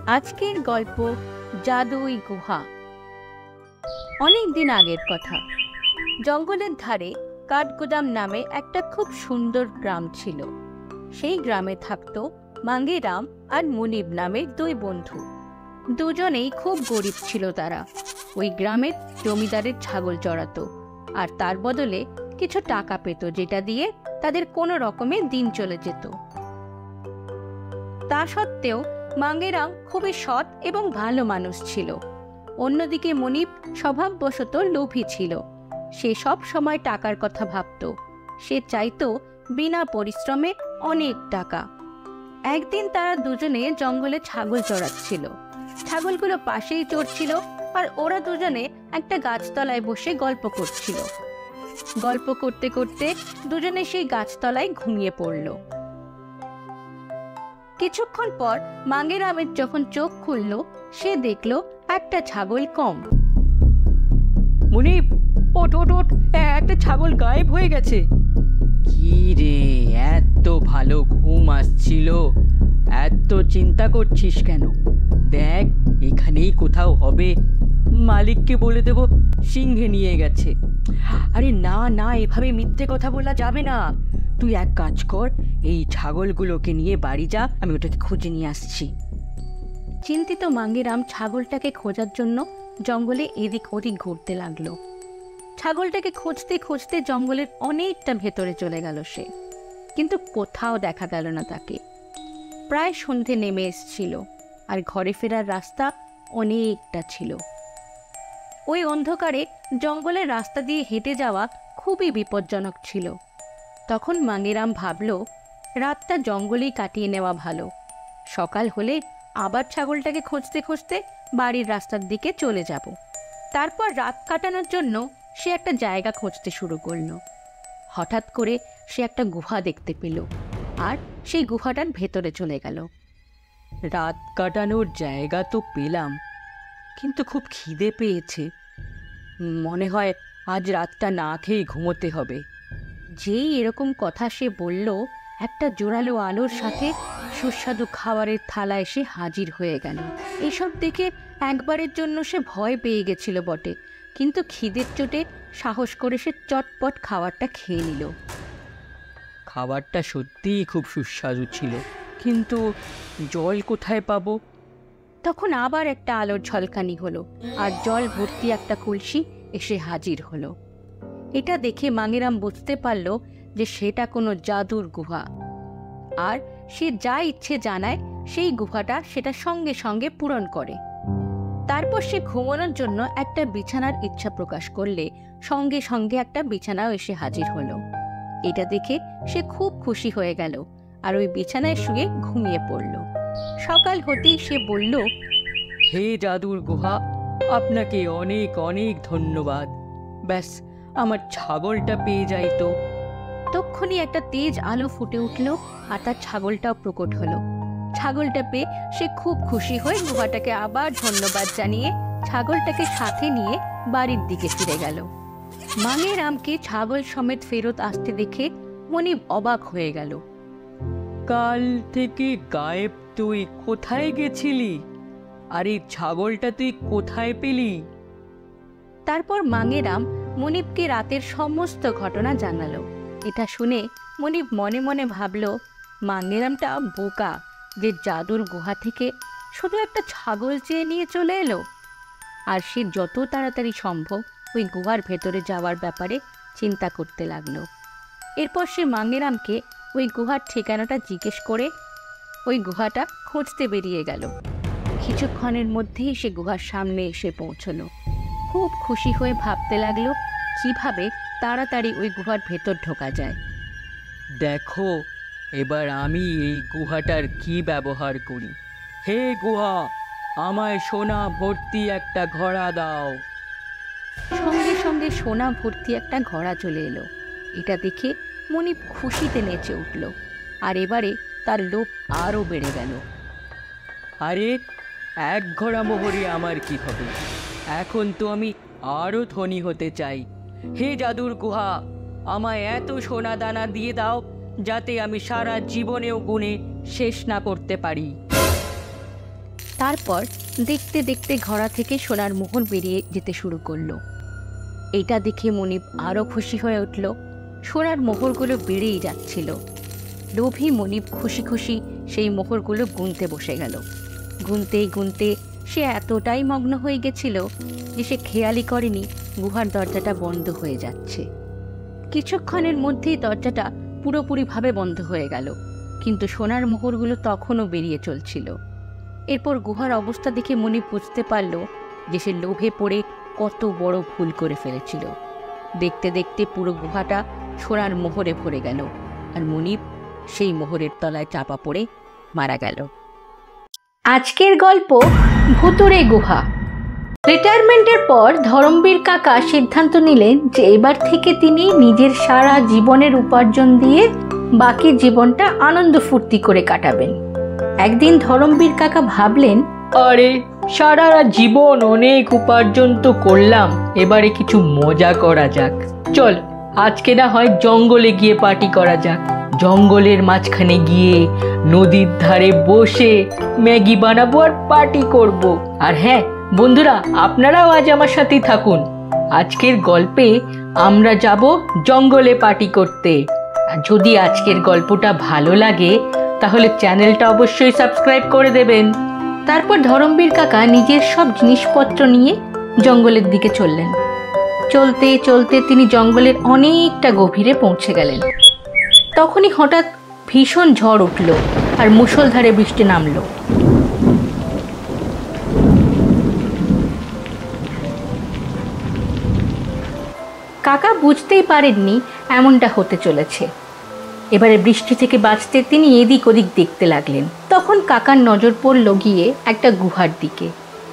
আজকের গল্প জাদুই গুহা। অনেক দিন আগের কথা। জঙ্গলের ধারে কাঠগোদাম নামে একটা খুব সুন্দর গ্রাম ছিল। সেই গ্রামে থাকতো মাঙ্গেরাম আর মুনিব নামের দুই বন্ধু। দুজনেই খুব গরিব ছিল তারা। ওই গ্রামের জমিদারের ছাগল চড়াতো আর তার বদলে কিছু টাকা পেত, যেটা দিয়ে তাদের কোনো রকমে দিন চলে যেত। তা সত্ত্বেও মাঙ্গেরাম খুবই সৎ এবং ভালো মানুষ ছিল। অন্যদিকে মুনিব স্বভাববশত লোভী ছিল। সে সব সময় টাকার কথা ভাবত। সে চাইতো বিনা পরিশ্রমে অনেক টাকা। একদিন তারা দুজনে জঙ্গলে ছাগল চড়াচ্ছিল। ছাগলগুলো পাশেই চড়ছিল আর ওরা দুজনে একটা গাছতলায় বসে গল্প করছিল। গল্প করতে করতে দুজনে সেই গাছতলায় ঘুমিয়ে পড়ল। কিছুক্ষণ পর মাঙ্গেরামের যখন চোখ খুলল, সে দেখল একটা ছাগল কম। মুনিব, ওঠ ওঠ ওঠ, একটা ছাগল গায়েব হয়ে গেছে। কি রে, এত ভালো ঘুম আসছিল, এত চিন্তা করছিস কেন? দেখ, এখানেই কোথাও হবে। মালিককে বলে দেব সিংহে নিয়ে গেছে। আরে না না, এভাবে মিথ্যে কথা বলা যাবে না। তুই এক কাজ কর, এই ছাগলগুলোকে নিয়ে বাড়ি যা, আমি ওটাকে খুঁজে নিয়ে আসছি। চিন্তিত মাঙ্গেরাম ছাগলটাকে খোঁজার জন্য জঙ্গলে এদিক ওদিক ঘুরতে লাগলো। ছাগলটাকে খুঁজতে খুঁজতে জঙ্গলের অনেকটা ভেতরে চলে গেল সে, কিন্তু কোথাও দেখা গেল না তাকে। প্রায় সন্ধে নেমে এসছিল আর ঘরে ফেরার রাস্তা অনেকটা ছিল। ওই অন্ধকারে জঙ্গলের রাস্তা দিয়ে হেঁটে যাওয়া খুবই বিপজ্জনক ছিল। তখন মাঙ্গেরাম ভাবল, রাতটা জঙ্গলেই কাটিয়ে নেওয়া ভালো। সকাল হলে আবার ছাগলটাকে খুঁজতে খুঁজতে বাড়ির রাস্তার দিকে চলে যাব। তারপর রাত কাটানোর জন্য সে একটা জায়গা খুঁজতে শুরু করলো। হঠাৎ করে সে একটা গুহা দেখতে পেল আর সেই গুহাটার ভেতরে চলে গেল। রাত কাটানোর জায়গা তো পেলাম, কিন্তু খুব খিদে পেয়েছে। মনে হয় আজ রাতটা না খেয়ে ঘুমোতে হবে। যেই এরকম কথা সে বলল, একটা জোরালো আলোর সাথে সুস্বাদু খাবারের থালা এসে হাজির হয়ে গেল। এসব দেখে একবারের জন্য সে ভয় পেয়ে গেছিল বটে, কিন্তু খিদের চোটে সাহস করে সে চটপট খাবারটা খেয়ে নিল। খাবারটা সত্যিই খুব সুস্বাদু ছিল, কিন্তু জল কোথায় পাবো? তখন আবার একটা আলোর ঝলকানি হলো আর জল ভর্তি একটা কলসি এসে হাজির হলো। এটা দেখে মাঙ্গেরাম বুঝতে পারল যে সেটা কোনো জাদুর গুহা, আর সে যা ইচ্ছে জানায় সেই গুহাটা সেটা সঙ্গে সঙ্গে পূরণ করে। তারপর সে ঘুমানোর জন্য একটা বিছানার ইচ্ছা প্রকাশ করলে সঙ্গে সঙ্গে একটা বিছানাও এসে হাজির হলো। এটা দেখে সে খুব খুশি হয়ে গেল আর ওই বিছানায় শুয়ে ঘুমিয়ে পড়ল। সকাল হতেই সে বলল, হে জাদুর গুহা, আপনাকে অনেক অনেক ধন্যবাদ। ব্যাস, আমার ছাগলটা পেয়ে যাই তো। তক্ষুনি একটা তেজ আলো ফুটে উঠল আর তার ছাগলটাও প্রকট হলো। ছাগলটা পেয়ে সে খুব খুশি হয়ে গুহাটাকে আবার ধন্যবাদ জানিয়ে ছাগলটাকে সাথে নিয়ে বাড়ির দিকে ফিরে গেল। মাঙ্গেরামকে ছাগল সমেত ফেরত আসতে দেখে মুনিব অবাক হয়ে গেল। কাল থেকে গায়েব তুই, কোথায় গেছিলি? আর এই ছাগলটা তুই কোথায় পেলি? তারপর মাঙ্গেরাম মুনিবকে রাতের সমস্ত ঘটনা জানালো। এটা শুনে মুনিব মনে মনে ভাবল, মাঙ্গেরামটা বোকা যে জাদুর গুহা থেকে শুধু একটা ছাগল চেয়ে নিয়ে চলে এলো। আর সে যত তাড়াতাড়ি সম্ভব ওই গুহার ভেতরে যাওয়ার ব্যাপারে চিন্তা করতে লাগলো। এরপর সে মাঙ্গেরামকে ওই গুহার ঠিকানাটা জিজ্ঞেস করে ওই গুহাটা খুঁজতে বেরিয়ে গেল। কিছুক্ষণের মধ্যেই সে গুহার সামনে এসে পৌঁছলো। খুব খুশি হয়ে ভাবতে লাগলো কিভাবে তাড়াতাড়ি ওই গুহার ভেতর ঢোকা যায়। দেখো, এবার আমি এই গুহাটার কি ব্যবহার করি। হে গুহা, আমায় সোনা ভর্তি একটা ঘোড়া দাও। সঙ্গে সঙ্গে সোনা ভর্তি একটা ঘোড়া চলে এলো। এটা দেখে মুনিব খুশিতে নেচে উঠল আর এবারে তার লোভ আরও বেড়ে গেল। আরে, এক ঘোড়া মোহরে আমার কি হবে? এখন তো আমি আরো ধনী হতে চাই। হে জাদুর গুহা, আমায় এত সোনা দানা দিয়ে দাও যাতে আমি সারা জীবনেও গুণে শেষ না করতে পারি। তারপর দেখতে দেখতে ঘোড়া থেকে সোনার মোহর বেরিয়ে যেতে শুরু করলো। এটা দেখে মনিব আরও খুশি হয়ে উঠল। সোনার মোহরগুলো বেড়েই যাচ্ছিল। লোভী মনিব খুশি খুশি সেই মোহরগুলো গুনতে বসে গেল। গুনতে গুনতে সে এতটাই মগ্ন হয়ে গেছিল যে সে খেয়ালই করেনি গুহার দরজাটা বন্ধ হয়ে যাচ্ছে। কিছুক্ষণের মধ্যেই দরজাটা পুরোপুরিভাবে বন্ধ হয়ে গেল, কিন্তু সোনার মোহরগুলো তখনও বেরিয়ে চলছিল। এরপর গুহার অবস্থা দেখে মনিব বুঝতে পারল যে সে লোভে পড়ে কত বড় ভুল করে ফেলেছিল। দেখতে দেখতে পুরো গুহাটা সোনার মোহরে ভরে গেল, আর মনিব সেই মোহরের তলায় চাপা পড়ে মারা গেল। আজকের গল্প ভুতুড়ে গুহা। রিটায়ারমেন্টের পর ধরমবীর কাকা সিদ্ধান্ত নিলেন যে এবার থেকে তিনি নিজের সারা জীবনের উপার্জন দিয়ে বাকি জীবনটা আনন্দ ফুর্তি করে কাটাবেন। একদিন ধরমবীর কাকা ভাবলেন, আরে সারা জীবন অনেক উপার্জন তো করলাম, এবারে কিছু মজা করা যাক। চল আজকে না হয় জঙ্গলে গিয়ে পার্টি করা যাক। জঙ্গলের মাঝখানে গিয়ে নদীর ধারে বসে ম্যাগি বানাবো আর পার্টি করব। আর হ্যাঁ বন্ধুরা, আপনারাও আজ আমার সাথেই থাকুন। আজকের গল্পে আমরা যাব জঙ্গলে পার্টি করতে। আর যদি আজকের গল্পটা ভালো লাগে তাহলে চ্যানেলটা অবশ্যই সাবস্ক্রাইব করে দেবেন। তারপর ধরমবীর কাকা নিজের সব জিনিসপত্র নিয়ে জঙ্গলের দিকে চললেন। চলতে চলতে তিনি জঙ্গলের অনেকটা গভীরে পৌঁছে গেলেন। তখনই হঠাৎ ভীষণ ঝড় উঠল আর মুষলধারে বৃষ্টি নামল। কাকা বুঝতেই পারেননি এমনটা হতে চলেছে। এবারে বৃষ্টি থেকে বাঁচতে তিনি এদিক ওদিক দেখতে লাগলেন। তখন কাকার নজর পড়ল গিয়ে একটা গুহার দিকে,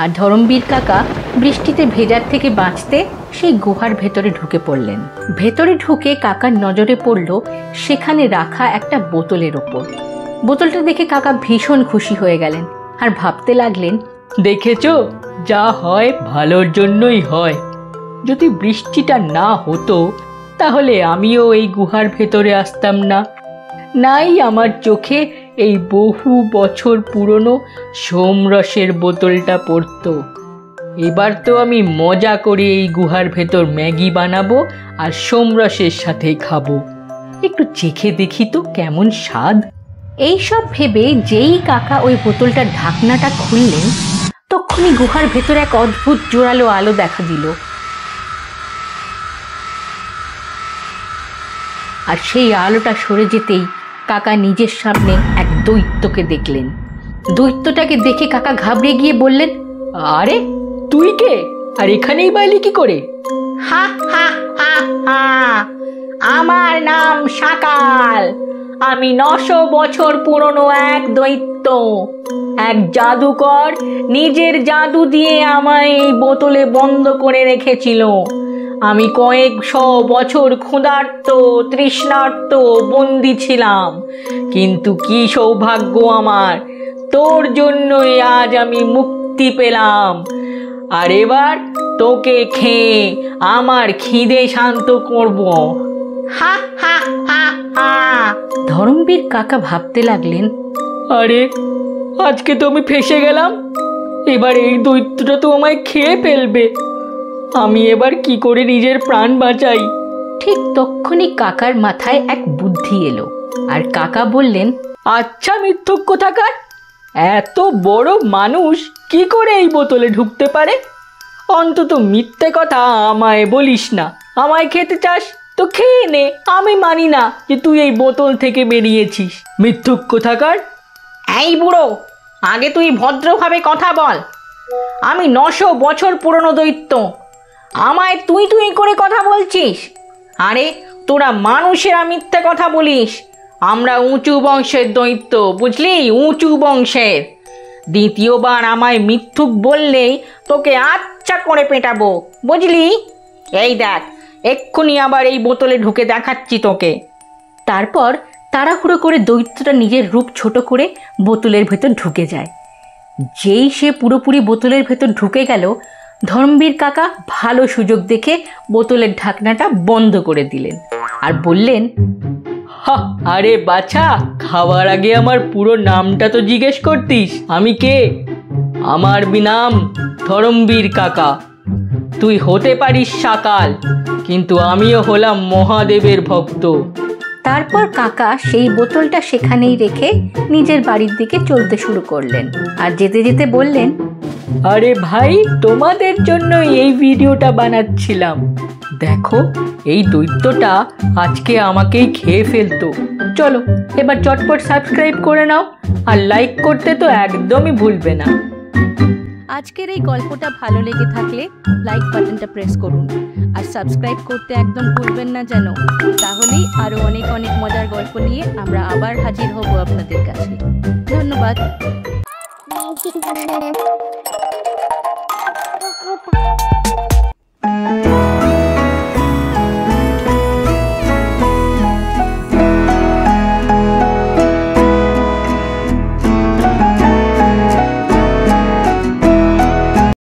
আর ধরমবীর কাকা বৃষ্টিতে ভেজার থেকে বাঁচতে সেই গুহার ভেতরে ঢুকে পড়লেন। ভেতরে ঢুকে কাকার নজরে পড়ল সেখানে রাখা একটা বোতলের ওপর। বোতলটা দেখে কাকা ভীষণ খুশি হয়ে গেলেন আর ভাবতে লাগলেন, দেখেছো, যা হয় ভালোর জন্যই হয়। যদি বৃষ্টিটা না হতো তাহলে আমিও এই গুহার ভেতরে আসতাম না। নাই আমার চোখে এই বহু বছর পুরনো সোমরসের বোতলটা পড়তো। এবার তো আমি মজা করে এই গুহার ভেতর ম্যাগি বানাবো আর সোমরসের সাথে খাবো। একটু চেখে দেখি তো কেমন স্বাদ। এইসব ভেবে যেই কাকা ওই বোতলটার ঢাকনাটা খুললেন, তখনই গুহার ভেতর এক অদ্ভুত জোরালো আলো দেখা দিল। আর সেই আলোটা সরে যেতেই কাকা নিজের সামনে এক দৈত্যকে দেখলেন। দৈত্যটাকে দেখে কাকা ঘাবড়ে গিয়ে বললেন, আরে তুই কে, আর এখানেই বাইলি কি করে? হা হা হা হা, আমার নাম শাকাল। আমি 900 বছর পুরনো এক দৈত্য। এক জাদুকর নিজের জাদু দিয়ে আমায় এই বোতলে বন্ধ করে রেখেছিল। আমি কয়েকশো বছর ক্ষুধার্ত তৃষ্ণার্ত বন্দি ছিলাম, কিন্তু কি সৌভাগ্য আমার, তোর জন্যই আজ আমি মুক্তি পেলাম। আর এবার তোকে খেয়ে আমার খিদে শান্ত করব। হা হা হা হা। ধরমবীর কাকা ভাবতে লাগলেন, আরে আজকে তো আমি ফেঁসে গেলাম। এবার এই দৈত্যটা তো আমায় খেয়ে ফেলবে। আমি এবার কি করে নিজের প্রাণ বাঁচাই? ঠিক তখনই কাকার মাথায় এক বুদ্ধি এলো, আর কাকা বললেন, আচ্ছা মিথ্যুক কোথাকার, এত বড় মানুষ কি করে এই বোতলে ঢুকতে পারে? অন্তত মিথ্যে কথা আমায় বলিস না। আমায় খেতে চাস তো খেয়ে নে, আমি মানি না যে তুই এই বোতল থেকে বেরিয়েছিস। মিথ্যুক কোথাকার। এই বুড়ো, আগে তুই ভদ্রভাবে কথা বল। আমি 900 বছর পুরনো দৈত্য, আমায় তুই তুই করে কথা বলছিস? আরে তোরা মানুষেরা মিথ্যে কথা বলিস। আমরা উঁচু বংশের দৈত্য, বুঝলি, উঁচু বংশের। দ্বিতীয়বার আমায় মিথ্যুক বললেই তোকে আচ্ছা করে পেটাবো, বুঝলি? এই দেখ, এক্ষুনি আবার এই বোতলে ঢুকে দেখাচ্ছি তোকে। তারপর তাড়াহুড়ো করে দৈত্যটা নিজের রূপ ছোট করে বোতলের ভেতর ঢুকে যায়। যেই সে পুরোপুরি বোতলের ভেতর ঢুকে গেল, ধর্মবীর কাকা ভালো সুযোগ দেখে বোতলের ঢাকনাটা বন্ধ করে দিলেন আর বললেন, হা, আরে বাছা, খাওয়ার আগে আমার পুরো নামটা তো জিজ্ঞেস করতিস। আমি কে? আমার নাম ধরমবীর কাকা। তুই হতে পারিস সাকাল, কিন্তু আমিও হলাম মহাদেবের ভক্ত। তারপর কাকা সেই বোতলটা সেখানেই রেখে নিজের বাড়ির দিকে চলতে শুরু করলেন, আর যেতে যেতে বললেন, আরে ভাই, তোমাদের জন্য এই ভিডিওটা বানাচ্ছিলাম। দেখো, এই দৈত্যটা আজকে আমাকেই খেয়ে ফেলতো। চলো এবার চটপট সাবস্ক্রাইব করে নাও, আর লাইক করতে তো একদমই ভুলবে না। আজকের এই গল্পটা ভালো লেগে থাকলে লাইক বাটনটা প্রেস করুন, আর সাবস্ক্রাইব করতে একদম ভুলবেন না যেন। তাহলেই আরও অনেক অনেক মজার গল্প নিয়ে আমরা আবার হাজির হব আপনাদের কাছে। ধন্যবাদ।